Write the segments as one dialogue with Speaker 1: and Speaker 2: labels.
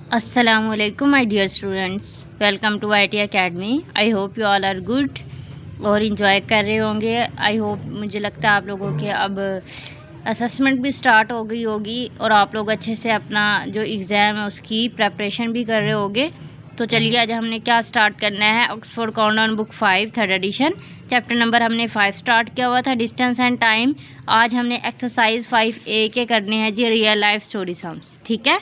Speaker 1: Assalamualaikum my dear students, welcome to IT academy. I hope you all are good और enjoy कर रहे होंगे। I hope, मुझे लगता है आप लोगों के अब असेसमेंट भी स्टार्ट हो गई होगी और आप लोग अच्छे से अपना जो एग्ज़ाम है उसकी प्रेपरेशन भी कर रहे होंगे। तो चलिए आज हमने क्या स्टार्ट करना है, Oxford countdown book 5 3rd edition chapter number हमने 5 स्टार्ट किया हुआ था, डिस्टेंस एंड टाइम। आज हमने एक्सरसाइज 5A के करने हैं जी, रियल लाइफ स्टोरी सम्स। ठीक है,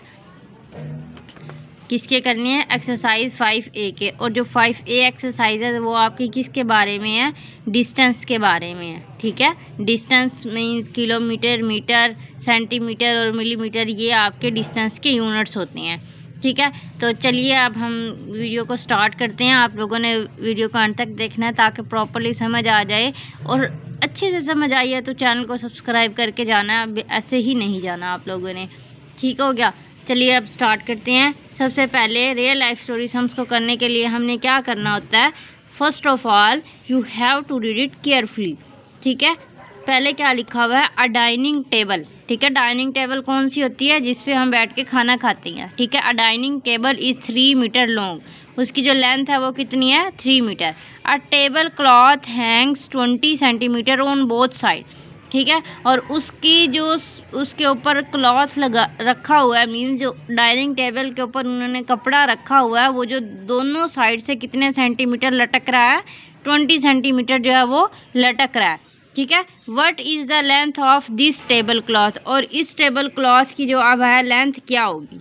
Speaker 1: किसके करनी है? एक्सरसाइज 5A के। और जो 5A एक्सरसाइज है वो आपकी किसके बारे में है? डिस्टेंस के बारे में है। ठीक है, distance means kilometre, metre, centimetre और मिलीमीटर, ये आपके डिस्टेंस के यूनिट्स होते हैं। ठीक है, तो चलिए अब हम वीडियो को स्टार्ट करते हैं। आप लोगों ने वीडियो को अंत तक देखना है ताकि प्रॉपर्ली समझ आ जाए, और अच्छे से समझ आई है तो चैनल को सब्सक्राइब करके जाना, ऐसे ही नहीं जाना आप लोगों ने। ठीक हो गया, चलिए अब स्टार्ट करते हैं। सबसे पहले रियल लाइफ स्टोरी सम्स को करने के लिए हमने क्या करना होता है? First of all you have to read it carefully. ठीक है, पहले क्या लिखा हुआ है? A dining table. ठीक है, डाइनिंग टेबल कौन सी होती है? जिस पे हम बैठ के खाना खाते हैं। ठीक है, a dining table is 3 metre long. उसकी जो लेंथ है वो कितनी है? 3 metre. A table cloth hangs 20 centimetre on both side. ठीक है, और उसकी जो उसके ऊपर क्लॉथ लगा रखा हुआ है, मीन्स जो डाइनिंग टेबल के ऊपर उन्होंने कपड़ा रखा हुआ है, वो जो दोनों साइड से कितने सेंटीमीटर लटक रहा है? 20 सेंटीमीटर जो है वो लटक रहा है। ठीक है, what is the length of this table cloth? और इस टेबल क्लॉथ की जो अब है लेंथ क्या होगी?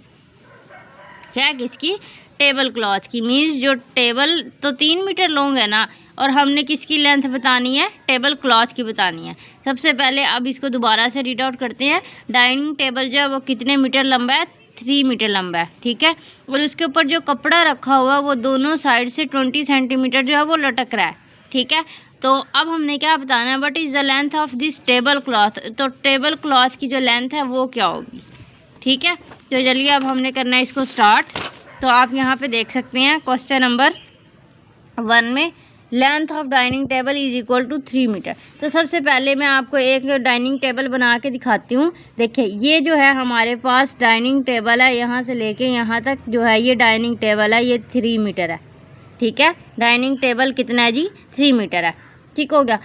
Speaker 1: क्या किसकी? टेबल क्लॉथ की। मीन्स जो टेबल तो 3 मीटर लॉन्ग है ना, और हमने किसकी लेंथ बतानी है? टेबल क्लॉथ की बतानी है। सबसे पहले अब इसको दोबारा से रीड आउट करते हैं। डाइनिंग टेबल जो है वो कितने मीटर लंबा है? 3 मीटर लंबा है। ठीक है, और उसके ऊपर जो कपड़ा रखा हुआ है वो दोनों साइड से 20 सेंटीमीटर जो है वो लटक रहा है। ठीक है, तो अब हमने क्या बताना है? What is the length of this table cloth? तो टेबल क्लॉथ की जो लेंथ है वो क्या होगी? ठीक है, तो चलिए अब हमने करना है इसको स्टार्ट। तो आप यहाँ पे देख सकते हैं क्वेश्चन नंबर 1 में length of dining table is equal to 3 metre. तो सबसे पहले मैं आपको एक डाइनिंग टेबल बना के दिखाती हूँ। देखिए, ये जो है हमारे पास डाइनिंग टेबल है, यहाँ से लेके यहाँ तक जो है ये डाइनिंग टेबल है, ये 3 मीटर है। ठीक है, डाइनिंग टेबल कितना है जी? 3 मीटर है। ठीक हो गया,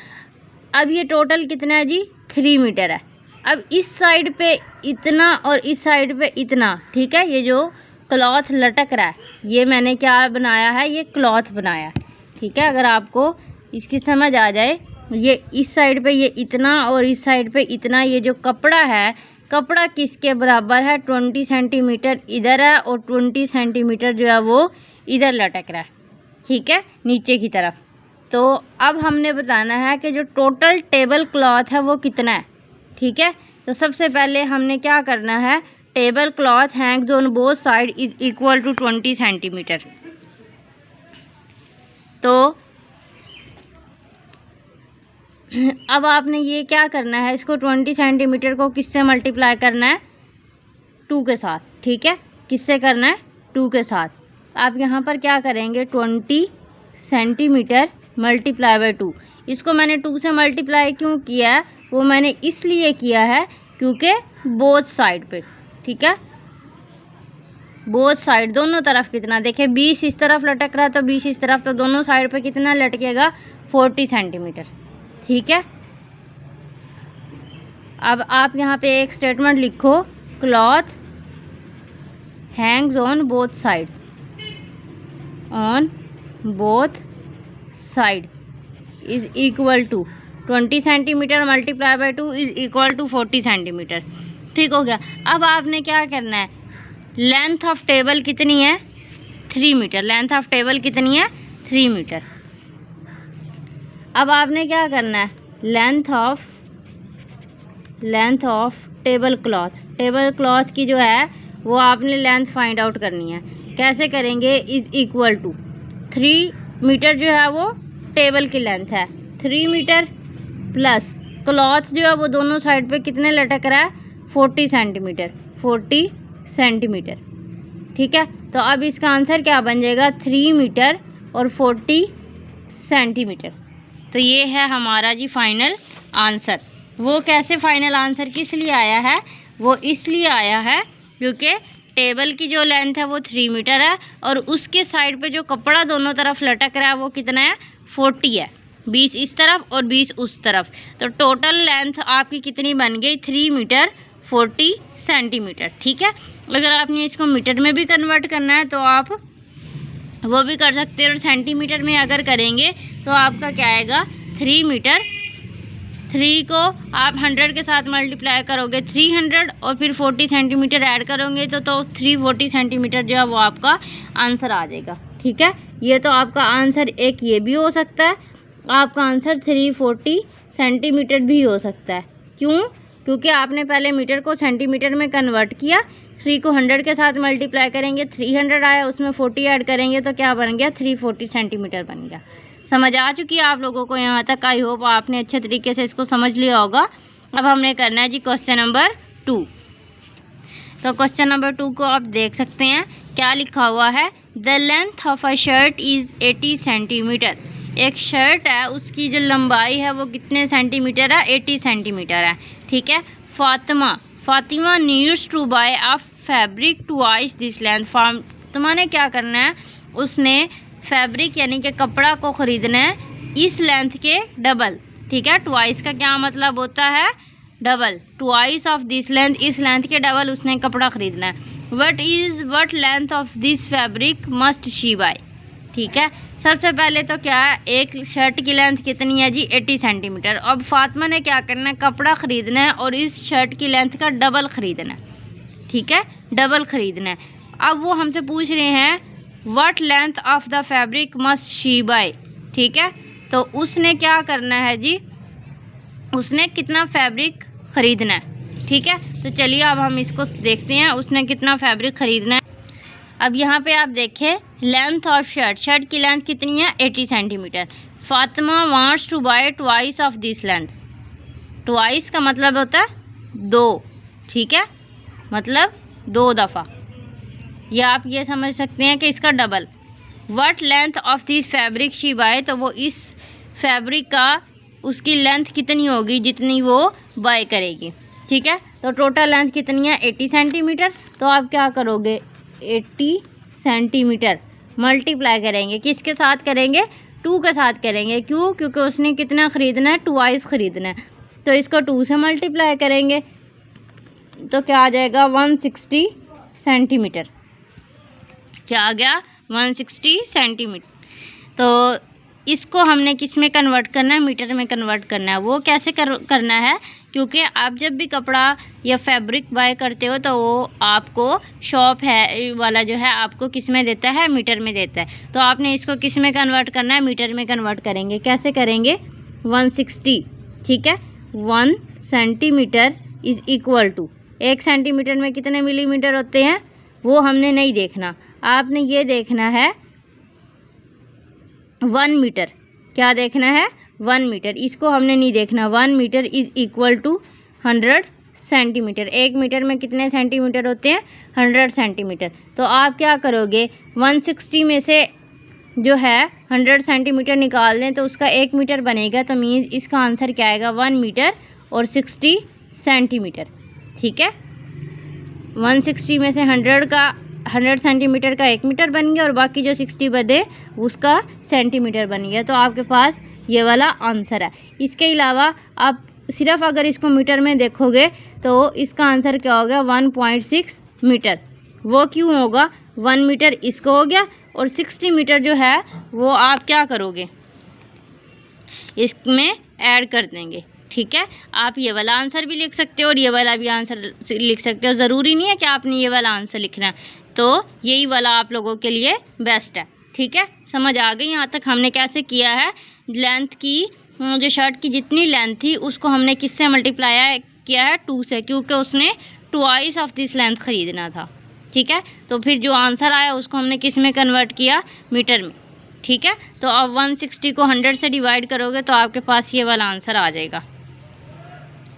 Speaker 1: अब ये टोटल कितना है जी? 3 मीटर है। अब इस साइड पे इतना और इस साइड पे इतना। ठीक है, ये जो क्लॉथ लटक रहा है, ये मैंने क्या बनाया है? ये क्लॉथ बनाया है। ठीक है, अगर आपको इसकी समझ आ जाए, ये इस साइड पे ये इतना और इस साइड पे इतना, ये जो कपड़ा है, कपड़ा किसके बराबर है? 20 सेंटीमीटर इधर है और 20 सेंटीमीटर जो है वो इधर लटक रहा है। ठीक है, नीचे की तरफ। तो अब हमने बताना है कि जो टोटल टेबल क्लॉथ है वो कितना है। ठीक है, तो सबसे पहले हमने क्या करना है? Table cloth hangs on both side is equal to 20 centimetre. तो अब आपने ये क्या करना है? इसको 20 सेंटीमीटर को किससे मल्टीप्लाई करना है? 2 के साथ। ठीक है, किससे करना है? 2 के साथ। आप यहाँ पर क्या करेंगे? 20 सेंटीमीटर मल्टीप्लाई बाय 2। इसको मैंने 2 से मल्टीप्लाई क्यों किया है? वो मैंने इसलिए किया है क्योंकि बोथ साइड पे। ठीक है, बोथ साइड, दोनों तरफ कितना? देखिए, 20 इस तरफ लटक रहा है तो 20 इस तरफ, तो दोनों साइड पे कितना लटकेगा? 40 सेंटीमीटर। ठीक है, अब आप यहाँ पे एक स्टेटमेंट लिखो, cloth hangs on both side, on both side is equal to 20 centimetre multiply by 2 is equal to 40 centimetre. ठीक हो गया, अब आपने क्या करना है? लेंथ ऑफ टेबल कितनी है? 3 मीटर। लेंथ ऑफ टेबल कितनी है? 3 मीटर। अब आपने क्या करना है? Length of table cloth, table cloth की जो है वो आपने लेंथ फाइंड आउट करनी है। कैसे करेंगे? इज इक्वल टू 3 मीटर जो है वो टेबल की लेंथ है, 3 मीटर प्लस क्लॉथ जो है वो दोनों साइड पे कितने लटक रहा है? 40 सेंटीमीटर, 40 सेंटीमीटर। ठीक है, तो अब इसका आंसर क्या बन जाएगा? 3 मीटर और 40 सेंटीमीटर। तो ये है हमारा जी फाइनल आंसर। वो कैसे फाइनल आंसर किस लिए आया है? वो इसलिए आया है क्योंकि टेबल की जो लेंथ है वो 3 मीटर है और उसके साइड पे जो कपड़ा दोनों तरफ लटक रहा है वो कितना है, 40 है। 20 इस तरफ और 20 उस तरफ, तो टोटल लेंथ आपकी कितनी बन गई, 3 मीटर 40 सेंटीमीटर। ठीक है, अगर आपने इसको मीटर में भी कन्वर्ट करना है तो आप वो भी कर सकते हैं, और सेंटीमीटर में अगर करेंगे तो आपका क्या आएगा, 3 मीटर। 3 को आप 100 के साथ मल्टीप्लाई करोगे 300 और फिर 40 सेंटीमीटर ऐड करोगे तो 340 सेंटीमीटर जो है वो आपका आंसर आ जाएगा। ठीक है, ये तो आपका आंसर एक ये भी हो सकता है, आपका आंसर 340 सेंटीमीटर भी हो सकता है। क्यों? क्योंकि आपने पहले मीटर को सेंटीमीटर में कन्वर्ट किया, 3 को 100 के साथ मल्टीप्लाई करेंगे 300 आया, उसमें 40 ऐड करेंगे तो क्या बन गया, 340 सेंटीमीटर बन गया। समझ आ चुकी है आप लोगों को यहाँ तक? आई होप आपने अच्छे तरीके से इसको समझ लिया होगा। अब हमने करना है जी क्वेश्चन नंबर 2। तो क्वेश्चन नंबर 2 को आप देख सकते हैं, क्या लिखा हुआ है, the length of a shirt is 80 centimetre. एक शर्ट है, उसकी जो लंबाई है वो कितने सेंटीमीटर है, 80 सेंटीमीटर है। ठीक है, Fatima needs to buy a fabric twice this length. Fatima ने क्या करना है, उसने फैब्रिक यानी कि कपड़ा को ख़रीदना है इस लेंथ के डबल। ठीक है, ट्वाइस का क्या मतलब होता है, double. Twice of this length, इस लेंथ के डबल उसने कपड़ा ख़रीदना है। What length of this fabric must she buy. ठीक है, सबसे पहले तो क्या है, एक शर्ट की लेंथ कितनी है जी, 80 सेंटीमीटर। अब फातिमा ने क्या करना है, कपड़ा ख़रीदना है और इस शर्ट की लेंथ का डबल ख़रीदना है। ठीक है, डबल ख़रीदना है। अब वो हमसे पूछ रहे हैं what length of the fabric must she buy. ठीक है, तो उसने क्या करना है जी, उसने कितना फैब्रिक ख़रीदना है। ठीक है, तो चलिए अब हम इसको देखते हैं उसने कितना फैब्रिक ख़रीदना है। अब यहाँ पे आप देखें, लेंथ ऑफ शर्ट की लेंथ कितनी है, 80 centimetre. Fatima wants to buy twice of this length. Twice का मतलब होता है 2। ठीक है, मतलब 2 दफ़ा, या आप ये समझ सकते हैं कि इसका double. What length of this fabric she buy, तो वो इस फैब्रिक का उसकी लेंथ कितनी होगी जितनी वो बाय करेगी। ठीक है, तो टोटल लेंथ कितनी है, 80 सेंटीमीटर। तो आप क्या करोगे, 80 सेंटीमीटर मल्टीप्लाई करेंगे, किसके साथ करेंगे, 2 के साथ करेंगे। क्यों? क्योंकि उसने कितना ख़रीदना है, ट्वाइस ख़रीदना है, तो इसको 2 से मल्टीप्लाई करेंगे तो क्या आ जाएगा, 160 सेंटीमीटर। क्या आ गया, 160 सेंटीमीटर। तो इसको हमने किस में कन्वर्ट करना है, मीटर में कन्वर्ट करना है। वो कैसे करना है, क्योंकि आप जब भी कपड़ा या फैब्रिक बाय करते हो तो वो आपको शॉप है वाला जो है आपको किस में देता है, मीटर में देता है। तो आपने इसको किस में कन्वर्ट करना है, मीटर में कन्वर्ट करेंगे। कैसे करेंगे, 160। ठीक है, 1 centimetre is equal to, 1 centimetre में कितने मिलीमीटर होते हैं वो हमने नहीं देखना, आपने ये देखना है 1 मीटर। क्या देखना है, 1 मीटर। इसको हमने नहीं देखना। 1 metre is equal to 100 centimetre. 1 metre में कितने सेंटीमीटर होते हैं, 100 सेंटीमीटर। तो आप क्या करोगे, 160 में से जो है 100 सेंटीमीटर निकाल दें तो उसका 1 मीटर बनेगा। तो मीन्स इसका आंसर क्या आएगा, 1 मीटर और 60 सेंटीमीटर। ठीक है, 160 में से 100 सेंटीमीटर का 1 मीटर बन गया और बाकी जो 60 बचे उसका सेंटीमीटर बन गया। तो आपके पास ये वाला आंसर है। इसके अलावा आप सिर्फ अगर इसको मीटर में देखोगे तो इसका आंसर क्या होगा, 1.6 मीटर। वो क्यों होगा, 1 मीटर इसको हो गया और 60 मीटर जो है वो आप क्या करोगे, इसमें ऐड कर देंगे। ठीक है, आप ये वाला आंसर भी लिख सकते हो और ये वाला भी आंसर लिख सकते हो। ज़रूरी नहीं है कि आपने ये वाला आंसर लिखना है, तो यही वाला आप लोगों के लिए बेस्ट है। ठीक है, समझ आ गई यहाँ तक हमने कैसे किया है। लेंथ की जो शर्ट की जितनी लेंथ थी उसको हमने किससे मल्टीप्लाई किया है, 2 से, क्योंकि उसने ट्वाइस ऑफ दिस लेंथ ख़रीदना था। ठीक है, तो फिर जो आंसर आया उसको हमने किस में कन्वर्ट किया, मीटर में। ठीक है, तो अब 160 को 100 से डिवाइड करोगे तो आपके पास ये वाला आंसर आ जाएगा।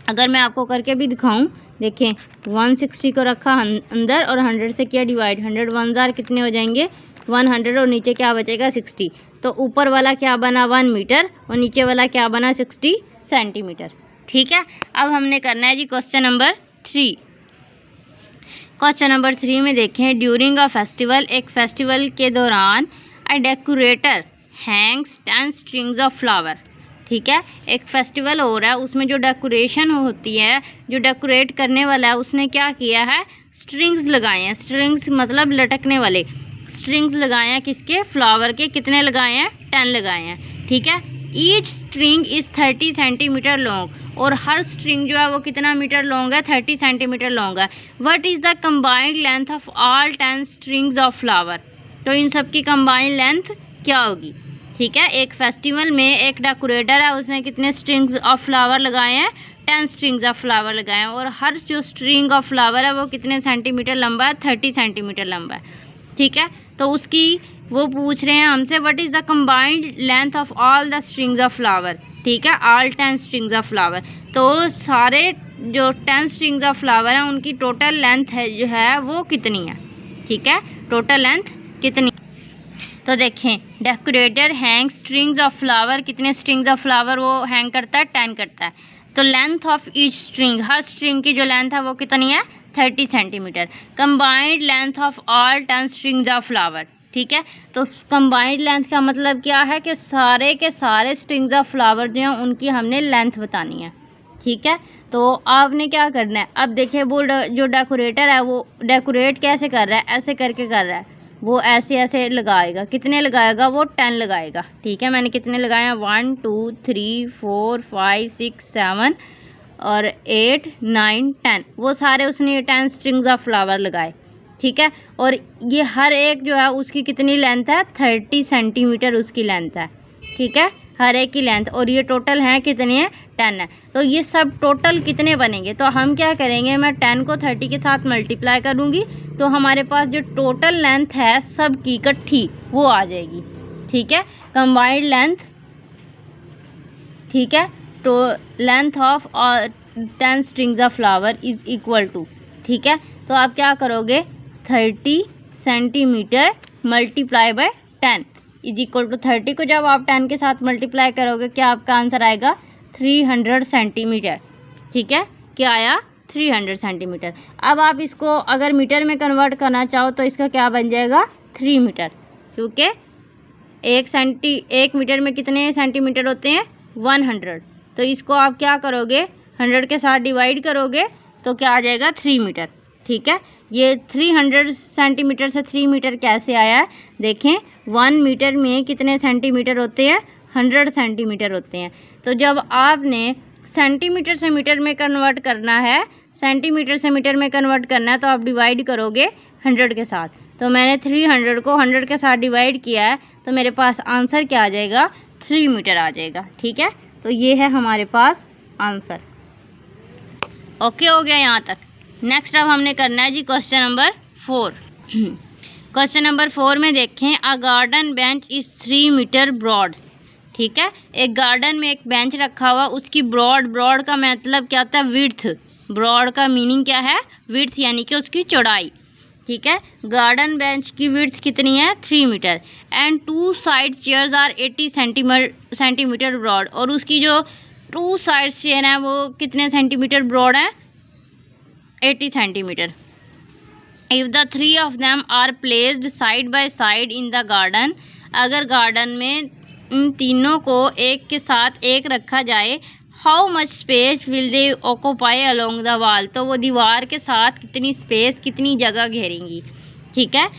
Speaker 1: अगर मैं आपको करके भी दिखाऊं, देखें 160 को रखा अंदर और 100 से किया डिवाइड, 100 1 जार कितने हो जाएंगे, 100 और नीचे क्या बचेगा, 60। तो ऊपर वाला क्या बना, 1 मीटर और नीचे वाला क्या बना, 60 सेंटीमीटर। ठीक है, अब हमने करना है जी क्वेश्चन नंबर 3। क्वेश्चन नंबर 3 में देखें, ड्यूरिंग अ फेस्टिवल, एक फेस्टिवल के दौरान, a decorator hangs 10 strings of flower. ठीक है, एक फेस्टिवल हो रहा है, उसमें जो डेकोरेशन होती है, जो डेकोरेट करने वाला है, उसने क्या किया है, स्ट्रिंग्स लगाए हैं। स्ट्रिंग्स मतलब लटकने वाले स्ट्रिंग्स लगाए हैं, किसके, फ्लावर के। कितने लगाए हैं, 10 लगाए हैं। ठीक है, each string is 30 centimetre long, और हर स्ट्रिंग जो है वो कितना मीटर लॉन्ग है, 30 सेंटीमीटर लॉन्ग है। What is the combined length of all 10 strings of flower. तो इन सब की कंबाइंड लेंथ क्या होगी। ठीक है, एक फेस्टिवल में एक डेकोरेटर है, उसने कितने स्ट्रिंग्स ऑफ फ्लावर लगाए हैं, 10 स्ट्रिंग्स ऑफ फ्लावर लगाए हैं, और हर जो स्ट्रिंग ऑफ फ्लावर है वो कितने सेंटीमीटर लंबा है, 30 सेंटीमीटर लंबा है। ठीक है, तो उसकी वो पूछ रहे हैं हमसे, what is the combined length of all the strings of flower. ठीक है, ऑल 10 स्ट्रिंग्स ऑफ फ्लावर, तो सारे जो 10 स्ट्रिंग्स ऑफ फ्लावर हैं उनकी टोटल लेंथ है जो है वो कितनी है। ठीक है, टोटल लेंथ कितनी। तो देखें, decorator hang strings of flower, कितने स्ट्रिंग्स ऑफ फ्लावर वो हैंग करता है, 10 करता है। तो length of each string, her string की जो लेंथ है वो कितनी है, 30 centimetre. Combined length of all 10 strings of flower. ठीक है, तो कंबाइंड लेंथ का मतलब क्या है कि सारे के सारे स्ट्रिंग्स ऑफ फ्लावर जो हैं उनकी हमने लेंथ बतानी है। ठीक है, तो आपने क्या करना है, अब देखिए वो जो डेकोरेटर है वो डेकोरेट कैसे कर रहा है, ऐसे करके कर रहा है, वो ऐसे ऐसे लगाएगा। कितने लगाएगा, वो 10 लगाएगा। ठीक है, मैंने कितने लगाए हैं, 1 2 3 4 5 6 7 और 8 9 10, वो सारे उसने 10 स्ट्रिंग्स ऑफ फ्लावर लगाए। ठीक है, और ये हर एक जो है उसकी कितनी लेंथ है, 30 सेंटीमीटर उसकी लेंथ है। ठीक है, हर एक की लेंथ, और ये टोटल हैं कितने हैं, 10 है। तो ये सब टोटल कितने बनेंगे, तो हम क्या करेंगे, मैं 10 को 30 के साथ मल्टीप्लाई करूँगी, तो हमारे पास जो टोटल लेंथ है सब की इकट्ठी वो आ जाएगी। ठीक है, कंबाइंड लेंथ, ठीक है, तो length of 10 strings of flower is equal to, ठीक है, तो आप क्या करोगे, 30 centimetre multiply by 10 is equal to 30 को जब आप 10 के साथ मल्टीप्लाई करोगे क्या आपका आंसर आएगा, 300 सेंटीमीटर। ठीक है, क्या आया, 300 सेंटीमीटर। अब आप इसको अगर मीटर में कन्वर्ट करना चाहो तो इसका क्या बन जाएगा, 3 मीटर, क्योंकि एक मीटर में कितने सेंटीमीटर होते हैं, 100। तो इसको आप क्या करोगे, 100 के साथ डिवाइड करोगे तो क्या आ जाएगा, 3 मीटर। ठीक है, ये 300 सेंटीमीटर से 3 मीटर कैसे आया है, देखें 1 मीटर में कितने सेंटीमीटर होते हैं, 100 सेंटीमीटर होते हैं। तो जब आपने सेंटीमीटर से मीटर में कन्वर्ट करना है, सेंटीमीटर से मीटर में कन्वर्ट करना है, तो आप डिवाइड करोगे 100 के साथ। तो मैंने 300 को 100 के साथ डिवाइड किया है, तो मेरे पास आंसर क्या आ जाएगा, 3 मीटर आ जाएगा। ठीक है, तो ये है हमारे पास आंसर। ओके हो गया यहाँ तक। नेक्स्ट अब हमने करना है जी क्वेश्चन नंबर 4। क्वेश्चन नंबर 4 में देखें, a garden bench is 3 metre broad. ठीक है, एक गार्डन में एक बेंच रखा हुआ, उसकी ब्रॉड का मतलब क्या होता है, विड्थ। ब्रॉड का मीनिंग क्या है, विड्थ, यानी कि उसकी चौड़ाई। ठीक है, गार्डन बेंच की विड्थ कितनी है, 3 metre. And 2 side chairs are 80 centimetre broad, और उसकी जो 2 साइड चेयर हैं वो कितने सेंटीमीटर ब्रॉड है, 80 centimetre. If the 3 of them are placed side by side in the garden, अगर गार्डन में इन तीनों को एक के साथ एक रखा जाए, how much space will they occupy along the wall, तो वो दीवार के साथ कितनी स्पेस, कितनी जगह घेरेंगी। ठीक है,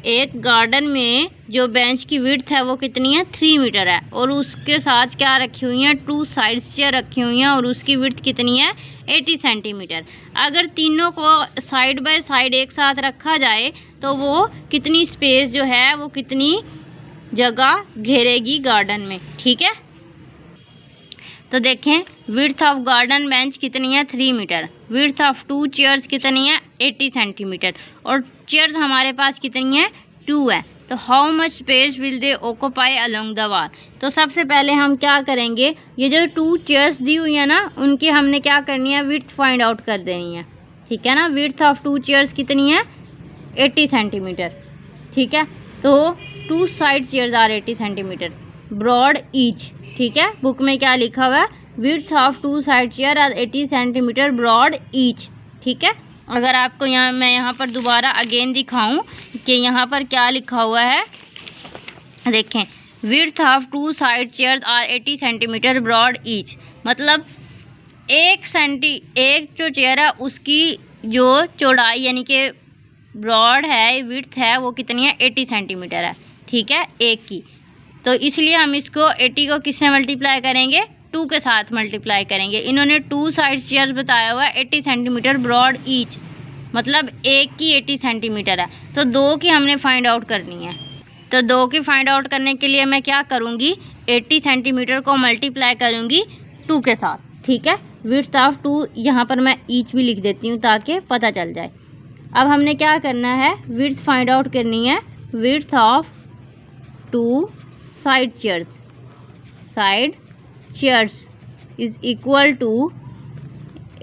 Speaker 1: एक गार्डन में जो बेंच की विड्थ है वो कितनी है, 3 मीटर है, और उसके साथ क्या रखी हुई हैं, 2 साइड चेयर रखी हुई हैं, और उसकी विड्थ कितनी है, 80 सेंटीमीटर। अगर तीनों को साइड बाय साइड एक साथ रखा जाए तो वो कितनी स्पेस जो है, वो कितनी जगह घेरेगी गार्डन में। ठीक है, तो देखें विड्थ ऑफ गार्डन बेंच कितनी है, 3 मीटर। विड्थ ऑफ 2 चेयर्स कितनी है, 80 सेंटीमीटर, और चेयर्स हमारे पास कितनी है, 2 है। तो how much space will they occupy along the wall, तो सबसे पहले हम क्या करेंगे, ये जो 2 चेयर्स दी हुई है ना, उनकी हमने क्या करनी है, विड्थ फाइंड आउट कर देनी है। ठीक है ना, विड्थ ऑफ 2 चेयर्स कितनी है, 80 सेंटीमीटर। ठीक है, तो 2 side chairs are 80 centimetre, broad each. ठीक है, बुक में क्या लिखा हुआ है, width of 2 side chair are 80 centimetre broad each. ठीक है, अगर आपको मैं यहाँ पर दोबारा अगेन दिखाऊं कि यहाँ पर क्या लिखा हुआ है, देखें, width of 2 side chairs are 80 centimetre broad each, मतलब एक जो चेयर है उसकी जो चौड़ाई यानी कि ब्रॉड है, विड्थ है, वो कितनी है, 80 सेंटीमीटर है, ठीक है, एक की। तो इसलिए हम इसको 80 को किससे मल्टीप्लाई करेंगे, 2 के साथ मल्टीप्लाई करेंगे। इन्होंने 2 साइड चेयर्स बताया हुआ है 80 सेंटीमीटर ब्रॉड ईच, मतलब एक की 80 सेंटीमीटर है। तो 2 की हमने फाइंड आउट करनी है। तो 2 की फाइंड आउट करने के लिए मैं क्या करूँगी, 80 सेंटीमीटर को मल्टीप्लाई करूँगी 2 के साथ, ठीक है। विड्थ ऑफ 2 यहाँ पर मैं ईच भी लिख देती हूँ ताकि पता चल जाए। अब हमने क्या करना है, विड्थ फाइंड आउट करनी है। Width of 2 side chairs is equal to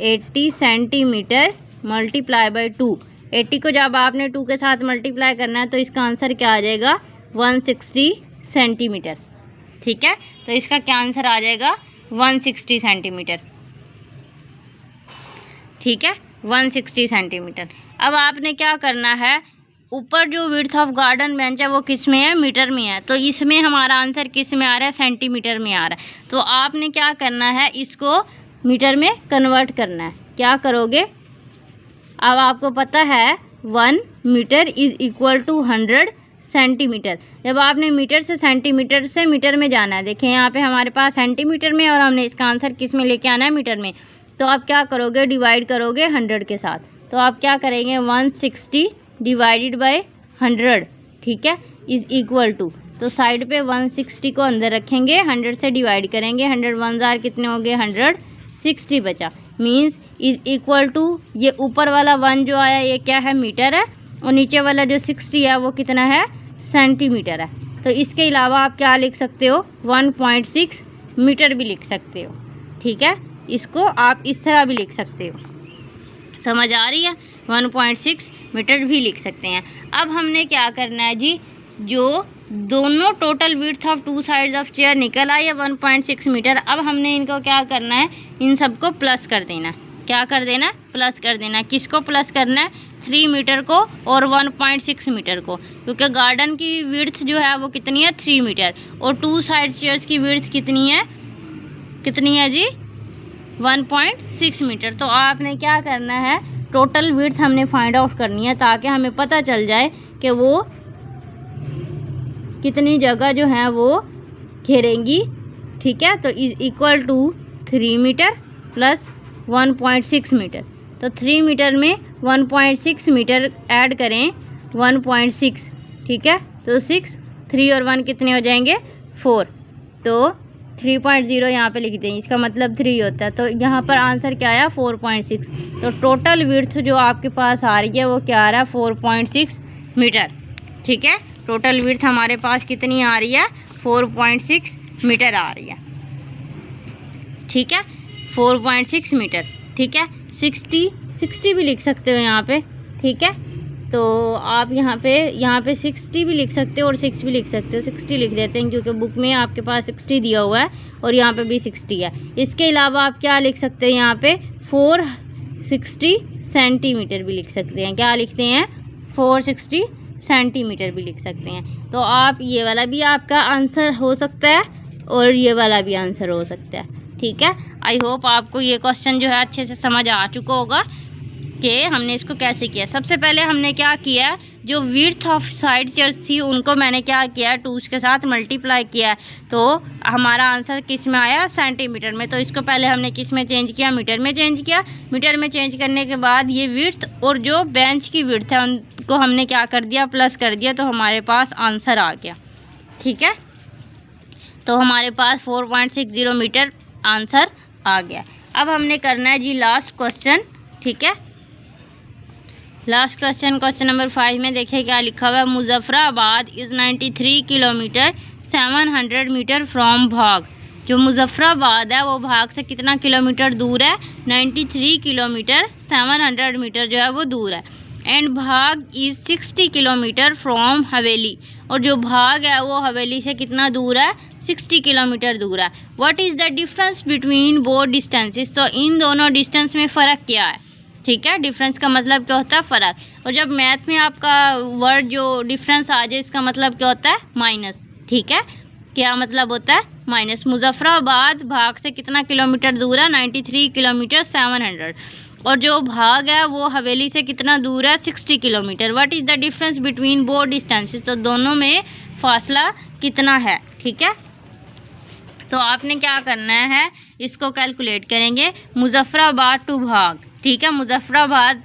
Speaker 1: 80 centimetre multiply by 2। 80 को जब आपने 2 के साथ मल्टीप्लाई करना है तो इसका आंसर क्या आ जाएगा, 160 सेंटीमीटर, ठीक है। तो इसका क्या आंसर आ जाएगा, 160 सेंटीमीटर, ठीक है, 160 सेंटीमीटर। अब आपने क्या करना है, ऊपर जो विड्थ ऑफ गार्डन बेंच है वो किस में है, मीटर में है। तो इसमें हमारा आंसर किस में आ रहा है, सेंटीमीटर में आ रहा है। तो आपने क्या करना है, इसको मीटर में कन्वर्ट करना है। क्या करोगे, अब आपको पता है 1 metre is equal to 100 centimetre. जब आपने मीटर से मीटर में जाना है, देखें यहाँ पे हमारे पास सेंटीमीटर में और हमने इसका आंसर किस में लेके आना है, मीटर में। तो आप क्या करोगे, डिवाइड करोगे 100 के साथ। तो आप क्या करेंगे, 160 डिवाइडेड बाय 100, ठीक है, इज़ इक्वल टू, तो साइड पे 160 को अंदर रखेंगे, 100 से डिवाइड करेंगे, 100 1 जार कितने हो गए, 160 बचा, मीन्स इज़ इक्वल टू, ये ऊपर वाला 1 जो आया ये क्या है, मीटर है, और नीचे वाला जो 60 है वो कितना है, सेंटीमीटर है। तो इसके अलावा आप क्या लिख सकते हो, 1.6 मीटर भी लिख सकते हो, ठीक है। इसको आप इस तरह भी लिख सकते हो, समझ आ रही है, 1.6 मीटर भी लिख सकते हैं। अब हमने क्या करना है जी, जो दोनों total width of 2 sides of chair निकल आई है 1.6 मीटर। अब हमने इनको क्या करना है, इन सबको प्लस कर देना। क्या कर देना, प्लस कर देना। किसको प्लस करना है, 3 मीटर को और 1.6 मीटर को, क्योंकि गार्डन की विड्थ जो है वो कितनी है, 3 मीटर, और 2 साइड चेयर्स की विड्थ कितनी है जी, 1.6 मीटर। तो आपने क्या करना है, टोटल विड्थ हमने फाइंड आउट करनी है ताकि हमें पता चल जाए कि वो कितनी जगह जो है वो घेरेंगी, ठीक है। तो is equal to 3 metre plus 1.6 metre. तो 3 मीटर में 1.6 मीटर ऐड करें, 1.6, ठीक है। तो 6, 3 और 1 कितने हो जाएंगे, 4। तो 3.0 यहाँ पे लिख दें, इसका मतलब 3 होता है। तो यहाँ पर आंसर क्या आया, 4.6। तो टोटल विड्थ जो आपके पास आ रही है वो क्या आ रहा है, 4.6 मीटर, ठीक है। टोटल विड्थ हमारे पास कितनी आ रही है, 4.6 मीटर आ रही है, ठीक है, 4.6 मीटर, ठीक है। 60 भी लिख सकते हो यहाँ पे, ठीक है। तो आप यहाँ पे 60 भी लिख सकते हो और 6 भी लिख सकते हो। 60 लिख देते हैं क्योंकि बुक में आपके पास 60 दिया हुआ है और यहाँ पे भी 60 है। इसके अलावा आप क्या लिख सकते हैं, यहाँ पे 460 सेंटीमीटर भी लिख सकते हैं। क्या लिखते हैं, 460 सेंटीमीटर भी लिख सकते हैं। तो आप ये वाला भी आपका आंसर हो सकता है और ये वाला भी आंसर हो सकता है, ठीक है। आई होप आपको ये क्वेश्चन जो है अच्छे से समझ आ चुका होगा कि हमने इसको कैसे किया। सबसे पहले हमने क्या किया, जो विड्थ ऑफ साइड चेयर्स थी उनको मैंने क्या किया, 2 के साथ मल्टीप्लाई किया। तो हमारा आंसर किस में आया, सेंटीमीटर में। तो इसको पहले हमने किस में चेंज किया, मीटर में चेंज किया। मीटर में चेंज करने के बाद ये विड्थ और जो बेंच की विड्थ है उनको हमने क्या कर दिया, प्लस कर दिया। तो हमारे पास आंसर आ गया, ठीक है। तो हमारे पास 4.60 मीटर आंसर आ गया। अब हमने करना है जी लास्ट क्वेश्चन, ठीक है। लास्ट क्वेश्चन, क्वेश्चन नंबर 5 में देखिए क्या लिखा हुआ है, Muzaffarabad is 93 kilometre 700 metre from Bagh. जो मुजफ्फराबाद है वो भाग से कितना किलोमीटर दूर है, 93 किलोमीटर 700 मीटर जो है वो दूर है। एंड भाग इज़ 60 किलोमीटर फ्रॉम हवेली, और जो भाग है वो हवेली से कितना दूर है, 60 किलोमीटर दूर है। What is the difference between both distances. तो इन दोनों डिस्टेंस में फ़र्क क्या है, ठीक है। डिफरेंस का मतलब क्या होता है, फ़र्क। और जब मैथ में आपका वर्ड जो डिफरेंस आ जाए, इसका मतलब क्या होता है, माइनस। ठीक है, क्या मतलब होता है, माइनस। मुजफ्फराबाद भाग से कितना किलोमीटर दूर है, 93 किलोमीटर 700। और जो भाग है वो हवेली से कितना दूर है, 60 kilometre. What is the difference between both distances, तो दोनों में फासला कितना है। ठीक है, तो आपने क्या करना है, इसको कैलकुलेट करेंगे। मुजफ्फराबाद टू भाग, ठीक है, मुजफ्फराबाद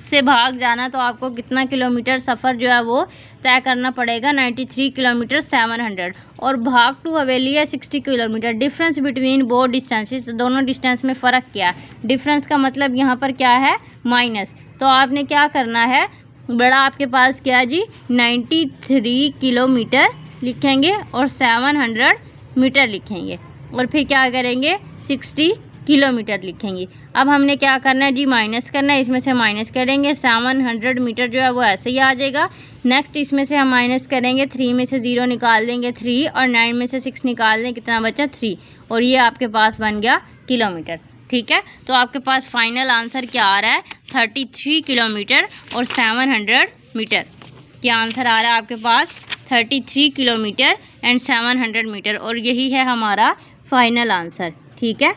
Speaker 1: से भाग जाना तो आपको कितना किलोमीटर सफ़र जो है वो तय करना पड़ेगा, 93 किलोमीटर 700। और भाग टू हवेली है 60 kilometre. Difference between both distances, दोनों डिस्टेंस में फ़र्क क्या है। डिफरेंस का मतलब यहाँ पर क्या है, माइनस। तो आपने क्या करना है, बड़ा आपके पास क्या है जी, 93 किलोमीटर लिखेंगे और 700 मीटर लिखेंगे, और फिर क्या करेंगे, 60 किलोमीटर लिखेंगे। अब हमने क्या करना है जी, माइनस करना है, इसमें से माइनस करेंगे, 700 मीटर जो है वो ऐसे ही आ जाएगा। नेक्स्ट इसमें से हम माइनस करेंगे, 3 में से 0 निकाल देंगे 3, और 9 में से 6 निकाल दें, कितना बचा 3, और ये आपके पास बन गया किलोमीटर। ठीक है, तो आपके पास फाइनल आंसर क्या आ रहा है, 33 किलोमीटर और 700 मीटर। क्या आंसर आ रहा है आपके पास, 33 किलोमीटर एंड 700 मीटर, और यही है हमारा फाइनल आंसर। ठीक है,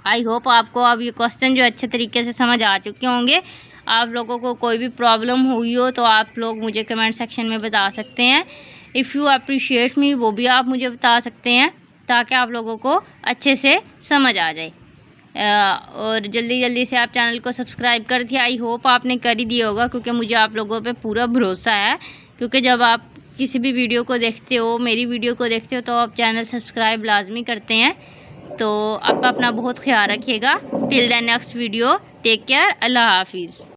Speaker 1: आई होप आपको अब ये क्वेश्चन जो अच्छे तरीके से समझ आ चुके होंगे। आप लोगों को कोई भी प्रॉब्लम हुई हो तो आप लोग मुझे कमेंट सेक्शन में बता सकते हैं। इफ़ यू अप्रिशिएट मी, वो भी आप मुझे बता सकते हैं, ताकि आप लोगों को अच्छे से समझ आ जाए। और जल्दी जल्दी से आप चैनल को सब्सक्राइब कर दिया, आई होप आपने कर ही दिया होगा, क्योंकि मुझे आप लोगों पे पूरा भरोसा है। क्योंकि जब आप किसी भी वीडियो को देखते हो, मेरी वीडियो को देखते हो, तो आप चैनल सब्सक्राइब लाजमी करते हैं। तो आप अपना बहुत ख्याल रखिएगा। Till the next video, take care, अल्लाह हाफिज़।